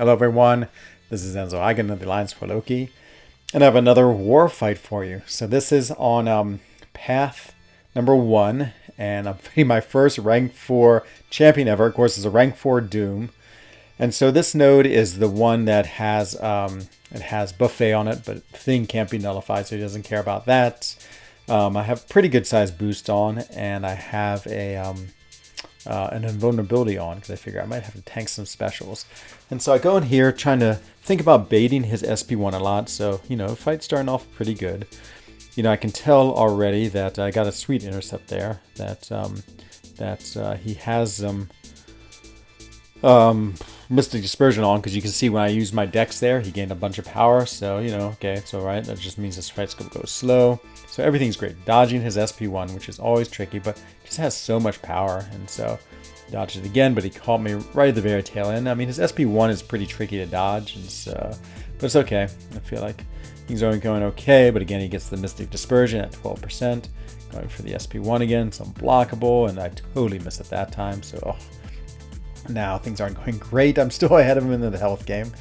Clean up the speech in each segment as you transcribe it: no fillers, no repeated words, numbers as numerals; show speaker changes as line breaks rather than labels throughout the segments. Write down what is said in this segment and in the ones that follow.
Hello everyone, this is Enzo Eigen of the Alliance for Loki, and I have another war fight for you. So this is on path number 1, and I'm fighting my first rank 4 champion ever. Of course, it's a rank 4 Doom. And so this node is the one that has it has buffet on it, but thing can't be nullified, so he doesn't care about that. I have pretty good size boost on, and I have an invulnerability on because I figure I might have to tank some specials. And so I go in here trying to think about baiting his SP1 a lot. So, fight's starting off pretty good. I can tell already that I got a sweet intercept there, that he has Mystic Dispersion on, because you can see when I use my dex there, he gained a bunch of power. So, okay, it's all right. That just means this fight's going to go slow. So everything's great. Dodging his SP1, which is always tricky, but just has so much power. And so dodged it again, but he caught me right at the very tail end. I mean, his SP1 is pretty tricky to dodge, and so, but it's okay. I feel like things are going okay, but again, he gets the Mystic Dispersion at 12%. Going for the SP1 again, so unblockable, and I totally missed it that time. So now things aren't going great. I'm still ahead of him in the health game,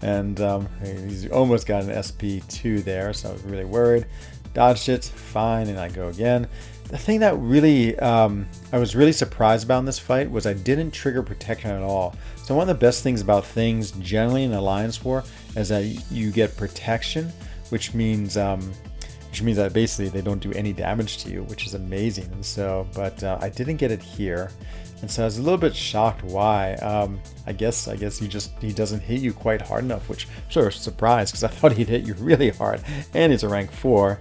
and he's almost got an SP2 there, so I was really worried. Dodged it, fine, and I go again. The thing that really I was really surprised about in this fight was I didn't trigger protection at all. So one of the best things about things generally in Alliance War is that you get protection, which means that basically they don't do any damage to you, which is amazing. And so, but I didn't get it here. And so I was a little bit shocked why. I guess he doesn't hit you quite hard enough, which I'm sort of surprised because I thought he'd hit you really hard, and he's a rank 4.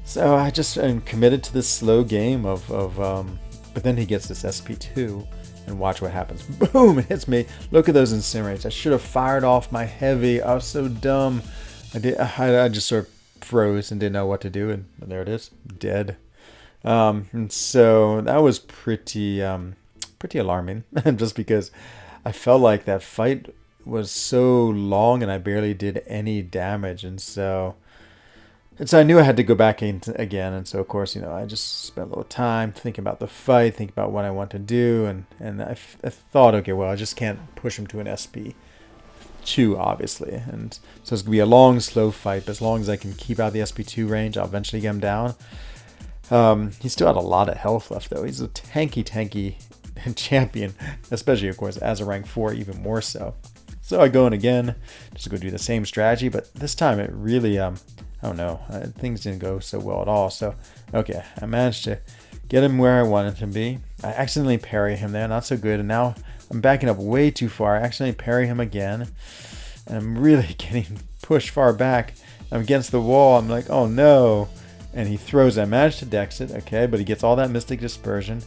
So I just am committed to this slow game but then he gets this SP2, and watch what happens. Boom! It hits me. Look at those incinerates. I should have fired off my heavy. I was so dumb. I just sort of froze and didn't know what to do, and there it is, dead. And so that was pretty alarming, just because I felt like that fight was so long and I barely did any damage, and so I knew I had to go back in again. And so of course, I just spent a little time thinking about the fight, thinking about what I want to do, and I thought, okay, well, I just can't push him to an SP2, obviously, and so it's gonna be a long, slow fight. But as long as I can keep out the SP2 range, I'll eventually get him down. He's still had a lot of health left, though. He's a tanky champion, especially of course as a rank 4, even more so. So I go in again, just go do the same strategy, but this time it really I don't know, things didn't go so well at all. So okay, I managed to get him where I wanted to be. I accidentally parry him there, not so good, and now I'm backing up way too far. I accidentally parry him again, and I'm really getting pushed far back. I'm against the wall. I'm like, oh no, and he throws it. I managed to dex it, okay, but he gets all that Mystic Dispersion.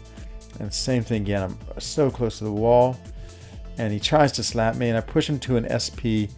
And same thing again, I'm so close to the wall, and he tries to slap me, and I push him to an SP2,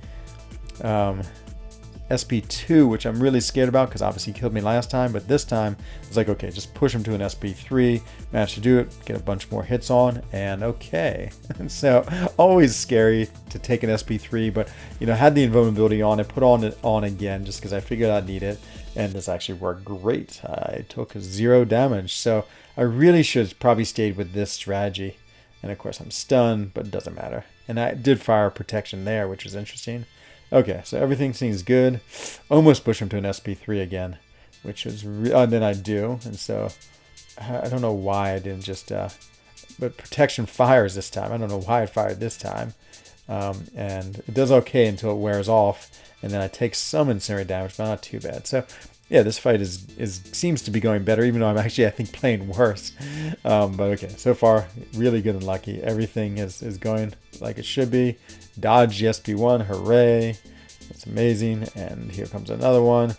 which I'm really scared about because obviously he killed me last time, but this time it's like, okay, just push him to an SP3, managed to do it, get a bunch more hits on, and okay. And so always scary to take an SP3, but had the invulnerability on, I put it on again just because I figured I'd need it, and this actually worked great. I took 0 damage, so I really should have probably stayed with this strategy. And of course I'm stunned, but it doesn't matter. And I did fire protection there, which was interesting. Okay, so everything seems good. Almost push him to an SP3 again, which was then I do. And so I don't know why I didn't just but protection fires this time. I don't know why it fired this time. And it does okay until it wears off, and then I take some incinerate damage, but not too bad. So yeah, this fight seems to be going better, even though I'm actually, I think, playing worse. But okay, so far, really good and lucky. Everything is going like it should be. Dodge the SP1, hooray. That's amazing. And here comes another one.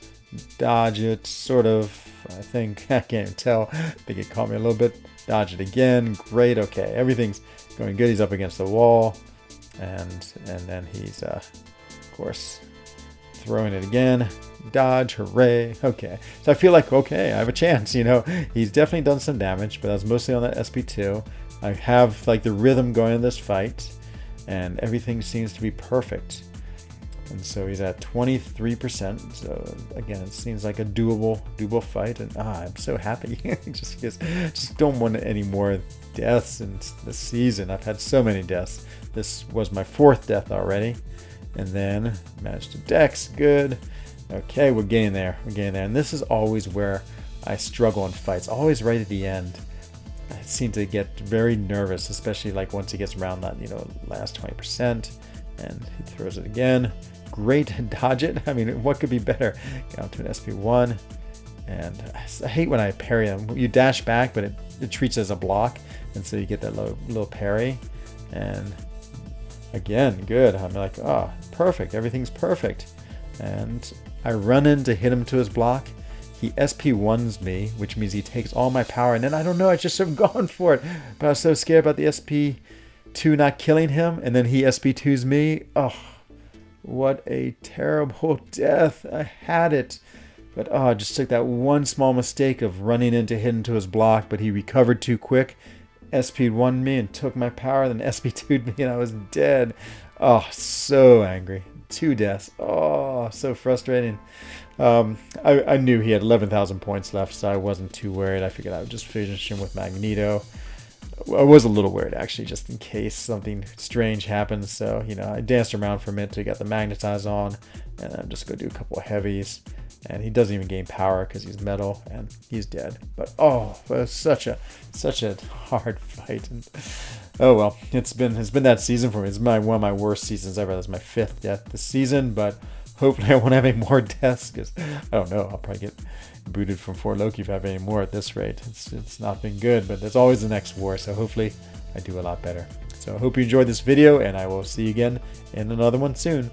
Dodge it, sort of, I think. I can't even tell. I think it caught me a little bit. Dodge it again. Great, okay. Everything's going good. He's up against the wall. And then he's, of course, throwing it again. Dodge, hooray. Okay, so I feel like, okay, I have a chance. He's definitely done some damage, but that's mostly on that SP2. I have like the rhythm going in this fight, and everything seems to be perfect. And so he's at 23%. So again, it seems like a doable fight. And I'm so happy. just don't want any more deaths in the season. I've had so many deaths. This was my 4th death already. And then managed to dex. Good. Okay, we're getting there. And this is always where I struggle in fights. Always right at the end. I seem to get very nervous, especially like once he gets around that, last 20%. And he throws it again. Great dodge it. I mean, what could be better? Down to an SP1. And I hate when I parry him. You dash back, but it treats it as a block. And so you get that little parry. And again, good. I'm like, oh, perfect. Everything's perfect. And I run in to hit him to his block. He SP1s me, which means he takes all my power. And then I don't know, I just have gone for it. But I was so scared about the SP2 not killing him. And then he SP2s me. Oh, what a terrible death. I had it. But I just took that one small mistake of running in to hit into his block. But he recovered too quick. SP1'd me and took my power. Then SP2'd me and I was dead. Oh, so angry. 2 deaths. Oh, so frustrating. I knew he had 11,000 points left, so I wasn't too worried. I figured I would just finish him with Magneto. I was a little worried, actually, just in case something strange happens. So, I danced around for a minute to get the Magnetize on, and then just go do a couple of heavies. And he doesn't even gain power because he's metal, and he's dead. But it was such a hard fight. And, oh well, it's been that season for me. It's one of my worst seasons ever. That's my 5th death this season, but hopefully I won't have any more deaths because I don't know. I'll probably get booted from Fort Loki if I have any more at this rate. It's not been good, but there's always the next war. So hopefully I do a lot better. So I hope you enjoyed this video, and I will see you again in another one soon.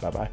Bye bye.